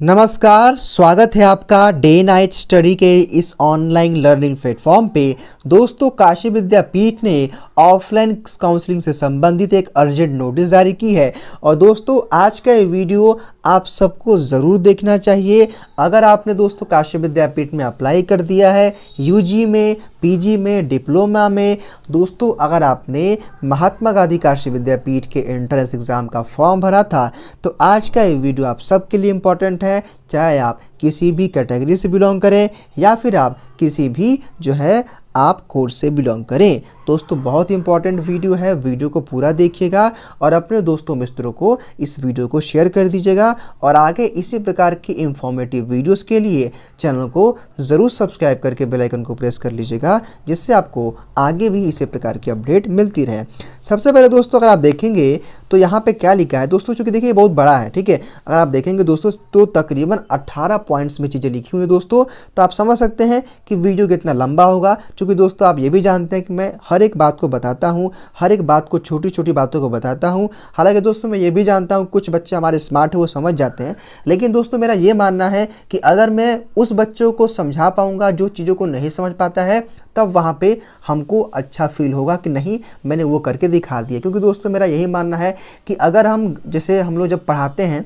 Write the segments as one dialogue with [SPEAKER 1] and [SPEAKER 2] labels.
[SPEAKER 1] नमस्कार, स्वागत है आपका डे नाइट स्टडी के इस ऑनलाइन लर्निंग प्लेटफॉर्म पे। दोस्तों, काशी विद्यापीठ ने ऑफलाइन काउंसलिंग से संबंधित एक अर्जेंट नोटिस जारी की है और दोस्तों आज का ये वीडियो आप सबको ज़रूर देखना चाहिए। अगर आपने दोस्तों काशी विद्यापीठ में अप्लाई कर दिया है, यूजी में, पीजी में, डिप्लोमा में, दोस्तों अगर आपने महात्मा गांधी काशी विद्यापीठ के एंट्रेंस एग्ज़ाम का फॉर्म भरा था तो आज का ये वीडियो आप सबके लिए इम्पोर्टेंट है। चाहे आप किसी भी कैटेगरी से बिलोंग करें या फिर आप किसी भी आप कोर्स से बिलोंग करें, दोस्तों बहुत इंपॉर्टेंट वीडियो है। वीडियो को पूरा देखिएगा और अपने दोस्तों मित्रों को इस वीडियो को शेयर कर दीजिएगा और आगे इसी प्रकार की इंफॉर्मेटिव वीडियोस के लिए चैनल को ज़रूर सब्सक्राइब करके बेल आइकन को प्रेस कर लीजिएगा, जिससे आपको आगे भी इसी प्रकार की अपडेट मिलती रहे। सबसे पहले दोस्तों अगर आप देखेंगे तो यहाँ पे क्या लिखा है दोस्तों, चूँकि देखिए बहुत बड़ा है, ठीक है। अगर आप देखेंगे दोस्तों तो तकरीबन 18 पॉइंट्स में चीज़ें लिखी हुई हैं दोस्तों, तो आप समझ सकते हैं कि वीडियो कितना लंबा होगा। क्योंकि दोस्तों आप ये भी जानते हैं कि मैं हर एक बात को बताता हूँ, हर एक बात को छोटी छोटी बातों को बताता हूँ। हालांकि दोस्तों मैं ये भी जानता हूँ कुछ बच्चे हमारे स्मार्ट है, वो समझ जाते हैं, लेकिन दोस्तों मेरा ये मानना है कि अगर मैं उस बच्चों को समझा पाऊँगा जो चीज़ों को नहीं समझ पाता है, तब वहाँ पे हमको अच्छा फील होगा कि नहीं मैंने वो करके दिखा दिया। क्योंकि दोस्तों मेरा यही मानना है कि अगर हम जैसे हम लोग जब पढ़ाते हैं,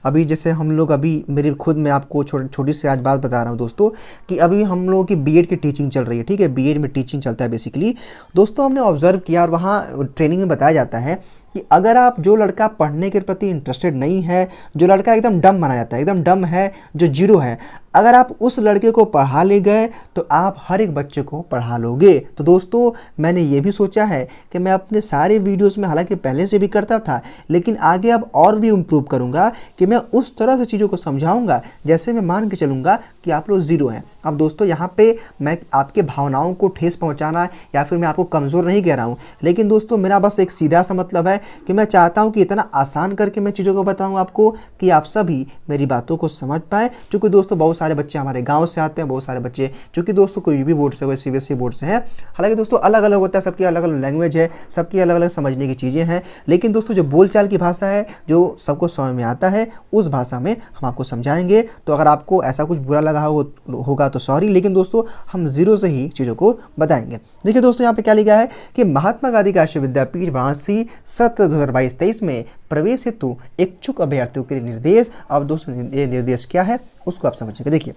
[SPEAKER 1] अभी जैसे हम लोग अभी मेरी खुद मैं आपको छोटी सी आज बात बता रहा हूँ दोस्तों कि अभी हम लोगों की बीएड की टीचिंग चल रही है, ठीक है। बीएड में टीचिंग चलता है बेसिकली। दोस्तों हमने ऑब्जर्व किया और वहाँ ट्रेनिंग में बताया जाता है कि अगर आप जो लड़का पढ़ने के प्रति इंटरेस्टेड नहीं है, जो लड़का एकदम डम माना जाता है, एकदम डम है, जो जीरो है, अगर आप उस लड़के को पढ़ा ले गए तो आप हर एक बच्चे को पढ़ा लोगे। तो दोस्तों मैंने ये भी सोचा है कि मैं अपने सारे वीडियोस में, हालांकि पहले से भी करता था, लेकिन आगे अब और भी इम्प्रूव करूँगा कि मैं उस तरह से चीज़ों को समझाऊँगा जैसे मैं मान के चलूँगा कि आप लोग ज़ीरो हैं। अब दोस्तों यहाँ पे मैं आपके भावनाओं को ठेस पहुँचाना या फिर मैं आपको कमज़ोर नहीं कह रहा हूँ, लेकिन दोस्तों मेरा बस एक सीधा सा मतलब है कि मैं चाहता हूँ कि इतना आसान करके मैं चीज़ों को बताऊँ आपको कि आप सभी मेरी बातों को समझ पाएँ। क्योंकि दोस्तों बहुत सारे बच्चे हमारे गांव से आते हैं, बहुत सारे बच्चे चूँकि दोस्तों कोई यूपी बोर्ड से, कोई सीबीएसई बोर्ड से हैं। हालांकि दोस्तों अलग अलग होता है, सबकी अलग अलग लैंग्वेज है, सबकी अलग अलग समझने की चीज़ें हैं, लेकिन दोस्तों जो बोलचाल की भाषा है, जो सबको समझ में आता है, उस भाषा में हम आपको समझाएंगे। तो अगर आपको ऐसा कुछ बुरा लगा होगा तो सॉरी, लेकिन दोस्तों हम ज़ीरो से ही चीज़ों को बताएंगे। देखिए दोस्तों यहाँ पे क्या लिखा है कि महात्मा गांधी काशी विद्यापीठ वाराणसी सत्र 2022-23 में प्रवेश हेतु इच्छुक अभ्यर्थियों के लिए निर्देश। अब दोस्तों ये निर्देश क्या है उसको आप समझिएगा। देखिए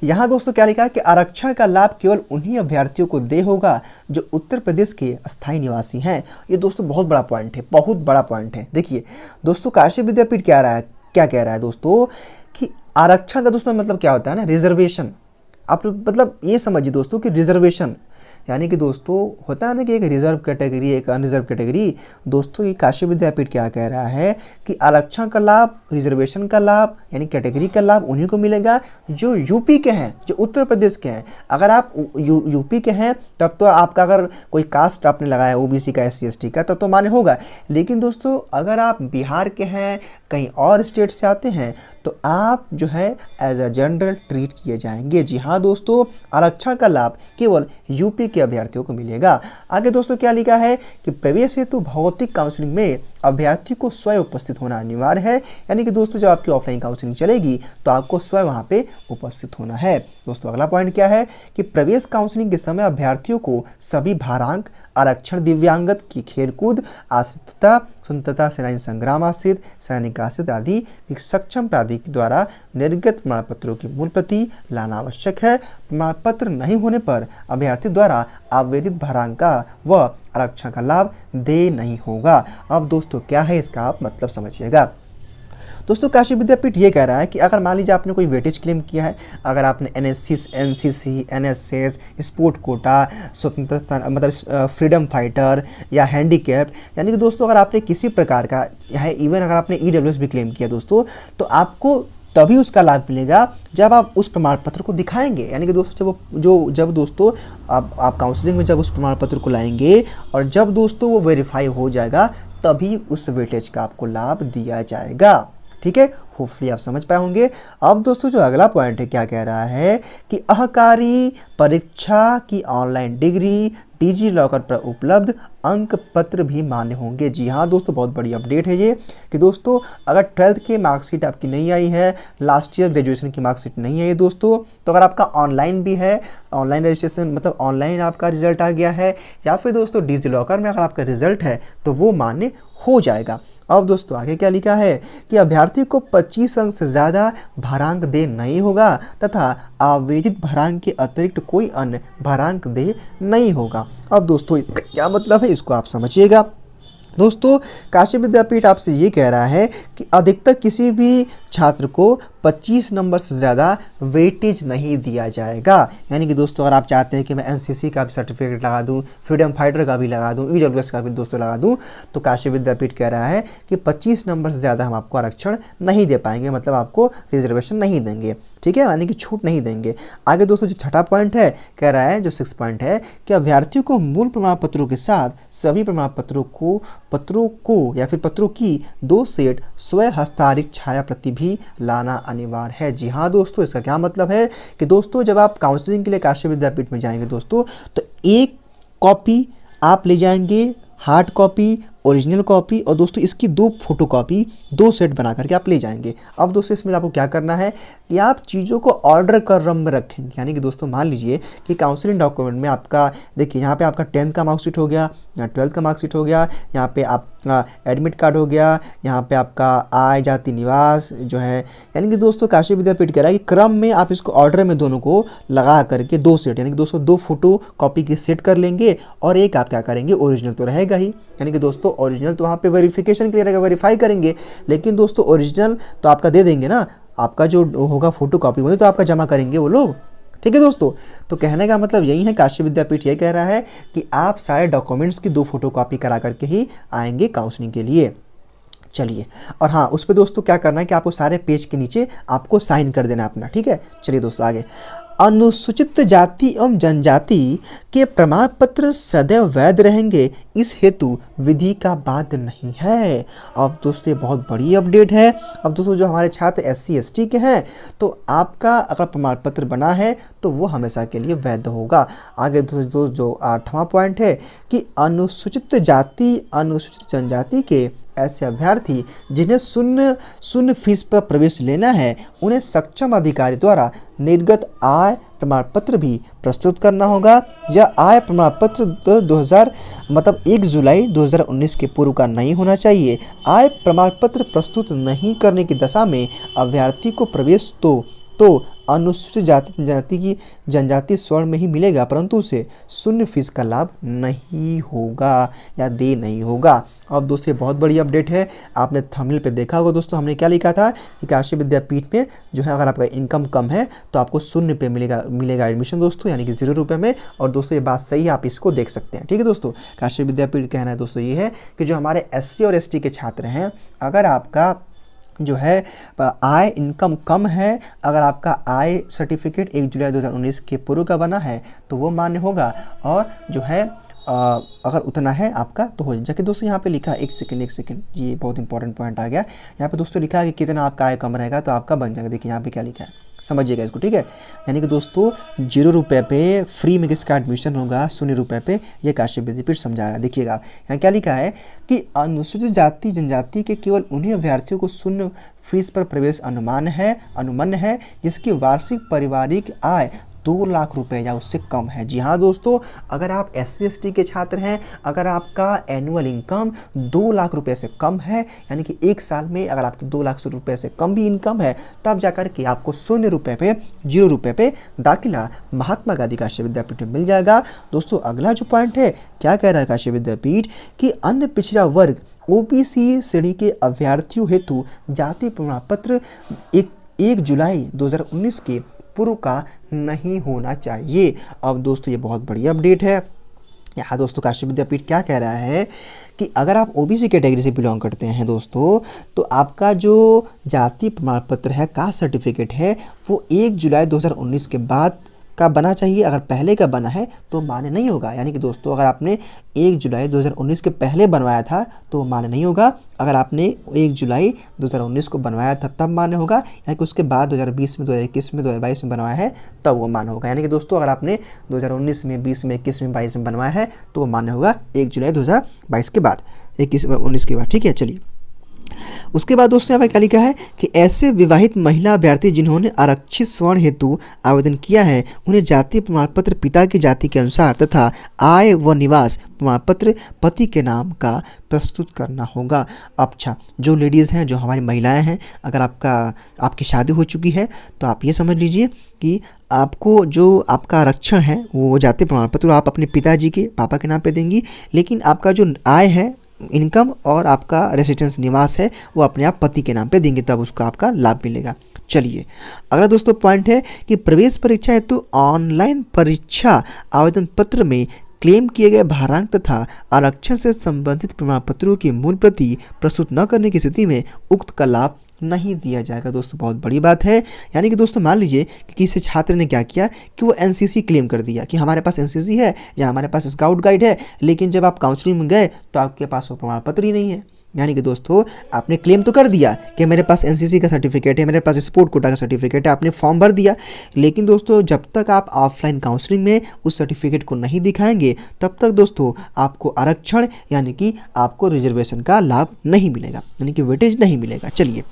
[SPEAKER 1] यहाँ दोस्तों क्या लिखा है कि आरक्षण का लाभ केवल उन्हीं अभ्यर्थियों को दे होगा जो उत्तर प्रदेश के अस्थायी निवासी हैं। ये दोस्तों बहुत बड़ा पॉइंट है, बहुत बड़ा पॉइंट है। देखिए दोस्तों काशी विद्यापीठ क्या कह रहा है दोस्तों कि आरक्षण का दोस्तों मतलब क्या होता है ना, रिजर्वेशन। आप मतलब ये समझिए दोस्तों कि रिजर्वेशन यानी कि दोस्तों होता है ना कि एक रिजर्व कैटेगरी, एक अनरिजर्व कैटेगरी। दोस्तों ये काशी विद्यापीठ क्या कह रहा है कि आरक्षण का लाभ, रिजर्वेशन का लाभ यानी कैटेगरी का लाभ उन्हीं को मिलेगा जो यूपी के हैं, जो उत्तर प्रदेश के हैं। अगर आप यूपी के हैं तब तो आपका अगर कोई कास्ट आपने लगाया ओबीसी का, SC ST का, तब तो मान्य होगा। लेकिन दोस्तों अगर आप बिहार के हैं, कहीं और स्टेट से आते हैं, तो आप जो है एज अ जनरल ट्रीट किए जाएंगे। जी हाँ दोस्तों, आरक्षण का लाभ केवल यूपी के अभ्यर्थियों को मिलेगा। आगे दोस्तों क्या लिखा है कि प्रवेश हेतु भौतिक काउंसलिंग में अभ्यर्थी को स्वयं उपस्थित होना अनिवार्य है। यानी कि दोस्तों जब आपकी ऑफलाइन काउंसलिंग चलेगी तो आपको स्वयं वहाँ पे उपस्थित होना है। दोस्तों अगला पॉइंट क्या है कि प्रवेश काउंसलिंग के समय अभ्यर्थियों को सभी भारांक, आरक्षण, दिव्यांगत की खेलकूद, आश्रितता, स्वतंत्रता सेनानी संग्राम आश्रित, सैनिक आश्रित आदि एक सक्षम प्राधिकारी द्वारा निर्गत प्रमाण पत्रों की मूल प्रति लाना आवश्यक है। प्रमाण पत्र नहीं होने पर अभ्यर्थी द्वारा आवेदित भारांक का व आरक्षण का लाभ दे नहीं होगा। अब दोस्तों क्या है इसका आप मतलब समझिएगा। दोस्तों काशी विद्यापीठ ये कह रहा है कि अगर मान लीजिए आपने कोई वेटेज क्लेम किया है, अगर आपने NCC, NSS, स्पोर्ट कोटा, स्वतंत्रता मतलब फ्रीडम फाइटर या हैंडीकैप, यानी कि दोस्तों अगर आपने किसी प्रकार का है, इवन अगर आपने EWS भी क्लेम किया दोस्तों, तो आपको तभी उसका लाभ मिलेगा जब आप उस प्रमाण पत्र को दिखाएंगे। यानी कि दोस्तों जब दोस्तों आप काउंसलिंग में जब उस प्रमाण पत्र को लाएंगे और जब दोस्तों वो वेरीफाई हो जाएगा तभी उस वेटेज का आपको लाभ दिया जाएगा। ठीक है, होपफुली आप समझ पाए होंगे। अब दोस्तों जो अगला पॉइंट है क्या कह रहा है कि अहकारी परीक्षा की ऑनलाइन डिग्री डिजी लॉकर पर उपलब्ध अंक पत्र भी मान्य होंगे। जी हाँ दोस्तों, बहुत बड़ी अपडेट है ये कि दोस्तों अगर 12th की मार्कशीट आपकी नहीं आई है, लास्ट ईयर ग्रेजुएशन की मार्कशीट नहीं आई है दोस्तों, तो अगर आपका ऑनलाइन भी है, ऑनलाइन रजिस्ट्रेशन मतलब ऑनलाइन आपका रिजल्ट आ गया है, या फिर दोस्तों डिजिलॉकर में अगर आपका रिजल्ट है तो वो मान्य हो जाएगा। अब दोस्तों आगे क्या लिखा है कि अभ्यर्थी को 25 अंक से ज़्यादा भरांक दे नहीं होगा तथा आवेदित भरांक के अतिरिक्त कोई अन्य भरांक दे नहीं होगा। अब दोस्तों क्या मतलब है इसको आप समझिएगा। दोस्तों काशी विद्यापीठ आपसे ये कह रहा है कि अधिकतर किसी भी छात्र को 25 नंबर से ज़्यादा वेटेज नहीं दिया जाएगा। यानी कि दोस्तों अगर आप चाहते हैं कि मैं एनसीसी का भी सर्टिफिकेट लगा दूं, फ्रीडम फाइटर का भी लगा दूं, ईडब्ल्यूएस का भी दोस्तों लगा दूं, तो काशी विद्यापीठ कह रहा है कि 25 नंबर से ज़्यादा हम आपको आरक्षण नहीं दे पाएंगे, मतलब आपको रिजर्वेशन नहीं देंगे, ठीक है, यानी कि छूट नहीं देंगे। आगे दोस्तों जो छठा पॉइंट है कह रहा है, जो 6 पॉइंट है कि अभ्यर्थियों को मूल प्रमाण पत्रों के साथ सभी प्रमाण पत्रों को या फिर पत्रों की 2 सेट स्वयं हस्ताक्षरित छाया प्रति भी लाना अनिवार्य है। जी हाँ दोस्तों, इसका क्या मतलब है कि दोस्तों जब आप काउंसलिंग के लिए काशी विद्यापीठ में जाएंगे दोस्तों, तो एक कॉपी आप ले जाएंगे, हार्ड कॉपी, ओरिजिनल कॉपी, और दोस्तों इसकी 2 फोटोकॉपी 2 सेट बना करके आप ले जाएंगे। अब दोस्तों इसमें आपको क्या करना है कि आप चीज़ों को ऑर्डर क्रम में रखेंगे। यानी कि दोस्तों मान लीजिए कि काउंसलिंग डॉक्यूमेंट में आपका देखिए यहाँ पे आपका 10th का मार्कशीट हो गया, यहाँ 12th का मार्कशीट हो गया, यहाँ पे आपका एडमिट कार्ड हो गया, यहाँ पे आपका आय जाति निवास जो है। यानी कि दोस्तों काशी विद्यापीठ कह रहा है कि क्रम में आप इसको ऑर्डर में दोनों को लगा करके 2 सेट, यानी कि दोस्तों 2 फोटो कॉपी के सेट कर लेंगे, और एक आप क्या करेंगे, ओरिजिनल तो रहेगा ही। यानी कि दोस्तों ओरिजिनल तो वहाँ पे वेरिफिकेशन के लिए रहेगा, वेरीफाई करेंगे, लेकिन दोस्तों ओरिजिनल तो आपका दे देंगे ना, आपका जो होगा फोटो कॉपी वही तो आपका जमा करेंगे वो लोग, ठीक है दोस्तों। तो कहने का मतलब यही है, काशी विद्यापीठ ये कह रहा है कि आप सारे डॉक्यूमेंट्स की 2 फोटो कॉपी करा करके ही आएंगे काउंसलिंग के लिए। चलिए, और हाँ उस पर दोस्तों क्या करना है कि आपको सारे पेज के नीचे आपको साइन कर देना अपना, ठीक है। चलिए दोस्तों आगे, अनुसूचित जाति एवं जनजाति के प्रमाण पत्र सदैव वैध रहेंगे, इस हेतु विधि का बाध्य नहीं है। अब दोस्तों ये बहुत बड़ी अपडेट है। अब दोस्तों जो हमारे छात्र SC ST के हैं, तो आपका अगर प्रमाण पत्र बना है तो वो हमेशा के लिए वैध होगा। आगे दोस्तों जो 8वां पॉइंट है कि अनुसूचित जाति अनुसूचित जनजाति के ऐसे अभ्यर्थी जिन्हें शून्य फीस पर प्रवेश लेना है, उन्हें सक्षम अधिकारी द्वारा निर्गत आय प्रमाण पत्र भी प्रस्तुत करना होगा। यह आय प्रमाण पत्र 1 जुलाई 2019 के पूर्व का नहीं होना चाहिए। आय प्रमाण पत्र प्रस्तुत नहीं करने की दशा में अभ्यर्थी को प्रवेश तो अनुसूचित जाति जनजाति स्वर्ण में ही मिलेगा, परंतु उसे शून्य फीस का लाभ नहीं होगा या दे नहीं होगा। अब दोस्तों ये बहुत बड़ी अपडेट है। आपने थंबनेल पे देखा होगा दोस्तों, हमने क्या लिखा था कि काशी विद्यापीठ में जो है अगर आपका इनकम कम है तो आपको 0 पे मिलेगा एडमिशन दोस्तों, यानी कि 0 रुपये में। और दोस्तों ये बात सही है, आप इसको देख सकते हैं, ठीक है दोस्तों। काशी विद्यापीठ कहना है दोस्तों ये है कि जो हमारे SC और ST के छात्र हैं, अगर आपका जो है आय इनकम कम है, अगर आपका आय सर्टिफिकेट 1 जुलाई 2019 के पूर्व का बना है तो वो मान्य होगा, और जो है अगर उतना है आपका तो हो जाए। दोस्तों यहाँ पे लिखा है, एक सेकंड, ये बहुत इंपॉर्टेंट पॉइंट आ गया। यहाँ पे दोस्तों लिखा है कि कितना आपका आय कम रहेगा तो आपका बन जाएगा। देखिए यहाँ पे क्या लिखा है, समझिएगा इसको, ठीक है। यानी कि दोस्तों 0 रुपये पे फ्री में किसका एडमिशन होगा, 0 रुपये पे, ये काशी विद्यापीठ समझा रहा है। देखिएगा यहाँ क्या लिखा है कि अनुसूचित जाति जनजाति के केवल उन्हीं अभ्यर्थियों को 0 फीस पर प्रवेश अनुमन्य है जिसकी वार्षिक पारिवारिक आय 2 लाख रुपए या उससे कम है। जी हाँ दोस्तों, अगर आप SC ST के छात्र हैं, अगर आपका एनुअल इनकम 2 लाख रुपए से कम है, यानी कि 1 साल में अगर आपकी 2 लाख रुपए से कम भी इनकम है, तब जाकर के आपको 0 रुपये पे दाखिला महात्मा गांधी काशी विद्यापीठ में मिल जाएगा। दोस्तों अगला जो पॉइंट है, क्या कह रहा है काशी विद्यापीठ कि अन्य पिछड़ा वर्ग OBC श्रेणी के अभ्यर्थियों हेतु जाति प्रमाण पत्र 1 जुलाई 2019 के पूर्व का नहीं होना चाहिए। अब दोस्तों ये बहुत बड़ी अपडेट है। यहाँ दोस्तों काशी विद्यापीठ क्या कह रहा है कि अगर आप OBC कैटेगरी से बिलोंग करते हैं दोस्तों, तो आपका जो जाति प्रमाण पत्र है, कास्ट सर्टिफिकेट है, वो 1 जुलाई 2019 के बाद का बना चाहिए, अगर पहले का बना है तो मान्य नहीं होगा। यानी कि दोस्तों अगर आपने 1 जुलाई 2019 के पहले बनवाया था तो मान्य नहीं होगा, अगर आपने 1 जुलाई 2019 को बनवाया था तब मान्य होगा, यानी कि उसके बाद 2020 में, 2021 में, 2022 में बनवाया है तब वो मान्य होगा। यानी कि दोस्तों अगर आपने 2019 में, 20 में, 21 में, 22 में बनवाया है तो वो मान्य होगा 1 जुलाई 2022 के बाद, 19 के बाद। ठीक है, चलिए उसके बाद दोस्तों यहाँ पे क्या लिखा है कि ऐसे विवाहित महिला अभ्यर्थी जिन्होंने आरक्षित स्वर्ण हेतु आवेदन किया है उन्हें जाति प्रमाण पत्र पिता की जाति के अनुसार तथा आय व निवास प्रमाण पत्र पति के नाम का प्रस्तुत करना होगा। अच्छा, जो लेडीज़ हैं, जो हमारी महिलाएं हैं, अगर आपकी शादी हो चुकी है तो आप ये समझ लीजिए कि आपको जो आपका आरक्षण है वो जाति प्रमाण पत्र आप अपने पिताजी के, पापा के नाम पे देंगी, लेकिन आपका जो आय है, इनकम और आपका रेसिडेंस निवास है वो अपने आप पति के नाम पे देंगे, तब उसको आपका लाभ मिलेगा। चलिए अगला दोस्तों पॉइंट है कि प्रवेश परीक्षा हेतु ऑनलाइन परीक्षा आवेदन पत्र में क्लेम किए गए भारांक तथा आरक्षण से संबंधित प्रमाण पत्रों की मूल प्रति प्रस्तुत न करने की स्थिति में उक्त का लाभ नहीं दिया जाएगा। दोस्तों बहुत बड़ी बात है। यानी कि दोस्तों मान लीजिए कि किसी छात्र ने क्या किया कि वो एनसीसी क्लेम कर दिया कि हमारे पास एनसीसी है या हमारे पास स्काउट गाइड है, लेकिन जब आप काउंसलिंग में गए तो आपके पास वो प्रमाण पत्र ही नहीं है। यानी कि दोस्तों आपने क्लेम तो कर दिया कि मेरे पास एनसीसी का सर्टिफिकेट है, मेरे पास स्पोर्ट कोटा का सर्टिफिकेट है, आपने फॉर्म भर दिया, लेकिन दोस्तों जब तक आप ऑफलाइन काउंसलिंग में उस सर्टिफिकेट को नहीं दिखाएंगे तब तक दोस्तों आपको आरक्षण यानी कि आपको रिजर्वेशन का लाभ नहीं मिलेगा, यानी कि वेटेज नहीं मिलेगा। चलिए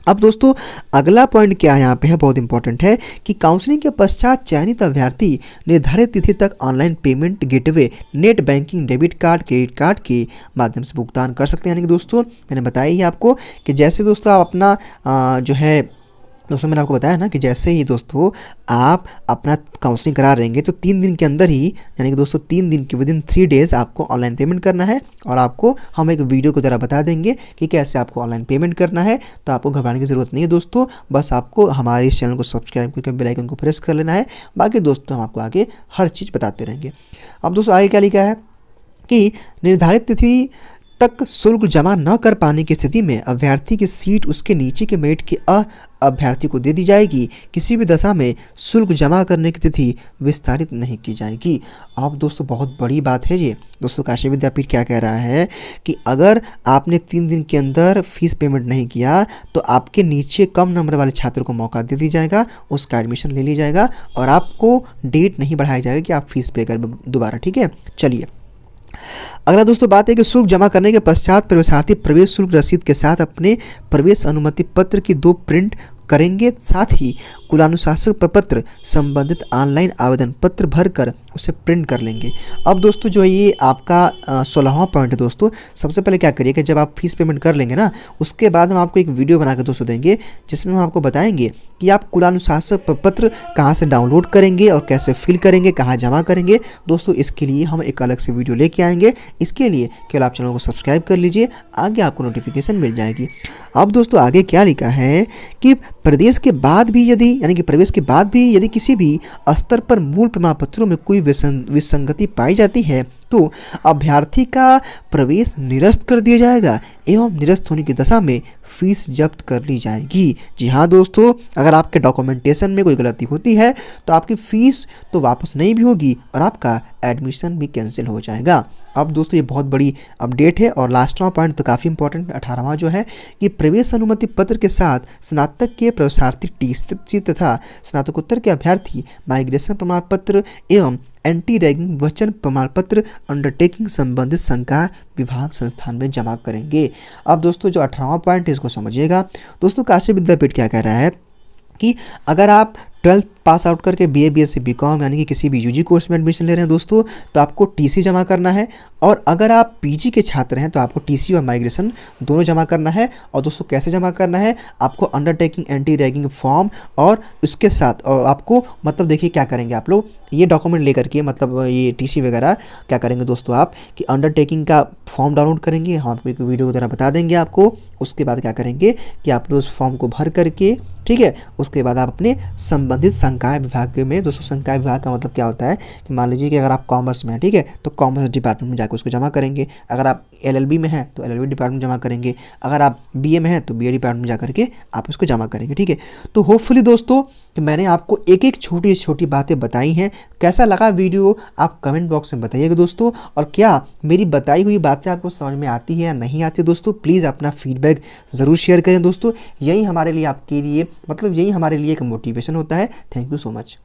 [SPEAKER 1] अब दोस्तों अगला पॉइंट क्या है यहाँ पे है, बहुत इंपॉर्टेंट है कि काउंसलिंग के पश्चात चयनित अभ्यर्थी निर्धारित तिथि तक online payment gateway, net banking, debit card, credit card के माध्यम से भुगतान कर सकते हैं। यानी कि दोस्तों मैंने बताया ही आपको कि जैसे दोस्तों आप अपना जो है दोस्तों मैंने आपको बताया ना कि जैसे ही दोस्तों आप अपना काउंसलिंग करा रहेंगे तो 3 दिन के अंदर ही, यानी कि दोस्तों 3 दिन के विदिन 3 डेज़ आपको ऑनलाइन पेमेंट करना है, और आपको हम एक वीडियो के द्वारा बता देंगे कि कैसे आपको ऑनलाइन पेमेंट करना है। तो आपको घबराने की ज़रूरत नहीं है दोस्तों, बस आपको हमारे इस चैनल को सब्सक्राइब करके बेल आइकन को प्रेस कर लेना है। बाकी दोस्तों हम आपको आगे हर चीज़ बताते रहेंगे। अब दोस्तों आगे क्या लिखा है कि निर्धारित तिथि तक शुल्क जमा न कर पाने की स्थिति में अभ्यर्थी की सीट उसके नीचे के मेरिट के अभ्यर्थी को दे दी जाएगी। किसी भी दशा में शुल्क जमा करने की तिथि विस्तारित नहीं की जाएगी। अब दोस्तों बहुत बड़ी बात है ये। दोस्तों काशी विद्यापीठ क्या कह रहा है कि अगर आपने 3 दिन के अंदर फीस पेमेंट नहीं किया तो आपके नीचे कम नंबर वाले छात्र को मौका दे दी जाएगा, उसका एडमिशन ले लिया जाएगा और आपको डेट नहीं बढ़ाई जाएगी कि आप फीस पे कर दोबारा। ठीक है, चलिए अगला दोस्तों बात है कि शुल्क जमा करने के पश्चात प्रवेशार्थी प्रवेश शुल्क रसीद के साथ अपने प्रवेश अनुमति पत्र की 2 प्रिंट करेंगे, साथ ही कुलानुशासक प्रपत्र संबंधित ऑनलाइन आवेदन पत्र भरकर उसे प्रिंट कर लेंगे। अब दोस्तों जो ये आपका 16वां पॉइंट है दोस्तों, सबसे पहले क्या करिए कि जब आप फीस पेमेंट कर लेंगे ना, उसके बाद हम आपको एक वीडियो बना के दोस्तों देंगे जिसमें हम आपको बताएंगे कि आप कुलानुशासक प्रपत्र कहाँ से डाउनलोड करेंगे और कैसे फिल करेंगे, कहाँ जमा करेंगे। दोस्तों इसके लिए हम एक अलग से वीडियो लेके आएंगे, इसके लिए केवल आप चैनल को सब्सक्राइब कर लीजिए, आगे आपको नोटिफिकेशन मिल जाएगी। अब दोस्तों आगे क्या लिखा है कि प्रदेश के बाद भी यदि, यानी कि प्रवेश के बाद भी यदि किसी भी स्तर पर मूल प्रमाण पत्रों में कोई विसंगति पाई जाती है तो अभ्यर्थी का प्रवेश निरस्त कर दिया जाएगा एवं निरस्त होने की दशा में फीस जब्त कर ली जाएगी। जी हाँ दोस्तों, अगर आपके डॉक्यूमेंटेशन में कोई गलती होती है तो आपकी फीस तो वापस नहीं भी होगी और आपका एडमिशन भी कैंसिल हो जाएगा। अब दोस्तों ये बहुत बड़ी अपडेट है। और लास्टवां पॉइंट तो काफ़ी इंपॉर्टेंट 18वां जो है कि प्रवेश अनुमति पत्र के साथ स्नातक के प्रवेशार्थी टीसी तथा स्नातकोत्तर के अभ्यर्थी माइग्रेशन प्रमाण पत्र एवं एंटी रैगिंग वचन प्रमाण पत्र अंडरटेकिंग संबंधित संकाय विभाग संस्थान में जमा करेंगे। अब दोस्तों जो 18वां पॉइंट है इसको समझिएगा। दोस्तों काशी विद्यापीठ क्या कह रहा है कि अगर आप 12th पास आउट करके BA BSc BCom यानी कि किसी भी UG कोर्स में एडमिशन ले रहे हैं दोस्तों तो आपको TC जमा करना है, और अगर आप PG के छात्र हैं तो आपको TC और माइग्रेशन दोनों जमा करना है। और दोस्तों कैसे जमा करना है, आपको अंडरटेकिंग एंटी रैगिंग फॉर्म और उसके साथ और आपको मतलब देखिए क्या करेंगे आप लोग, ये डॉक्यूमेंट लेकर के मतलब ये TC वगैरह क्या करेंगे दोस्तों आप कि अंडरटेकिंग का फॉर्म डाउनलोड करेंगे, हम आपको एक वीडियो की तरह बता देंगे आपको। उसके बाद क्या करेंगे कि आप लोग उस फॉर्म को भर करके ठीक है। उसके बाद आप अपने संबंधित संकाय विभाग में, दोस्तों संकाय विभाग का मतलब क्या होता है कि मान लीजिए कि अगर आप कॉमर्स में हैं, ठीक है, तो कॉमर्स डिपार्टमेंट में जाकर उसको जमा करेंगे। अगर आप एलएलबी में हैं तो एलएलबी डिपार्टमेंट में जमा करेंगे। अगर आप बीए में हैं तो बीए डिपार्टमेंट में जाकर के आप उसको जमा करेंगे, ठीक है। तो होपफुली दोस्तों कि मैंने आपको एक एक छोटी छोटी बातें बताई हैं। कैसा लगा वीडियो आप कमेंट बॉक्स में बताइएगा दोस्तों। और क्या मेरी बताई हुई बातें आपको समझ में आती है या नहीं आती दोस्तों, प्लीज़ अपना फीडबैक ज़रूर शेयर करें दोस्तों। यही हमारे लिए, आपके लिए, मतलब यही हमारे लिए एक मोटिवेशन होता है। Thank you so much.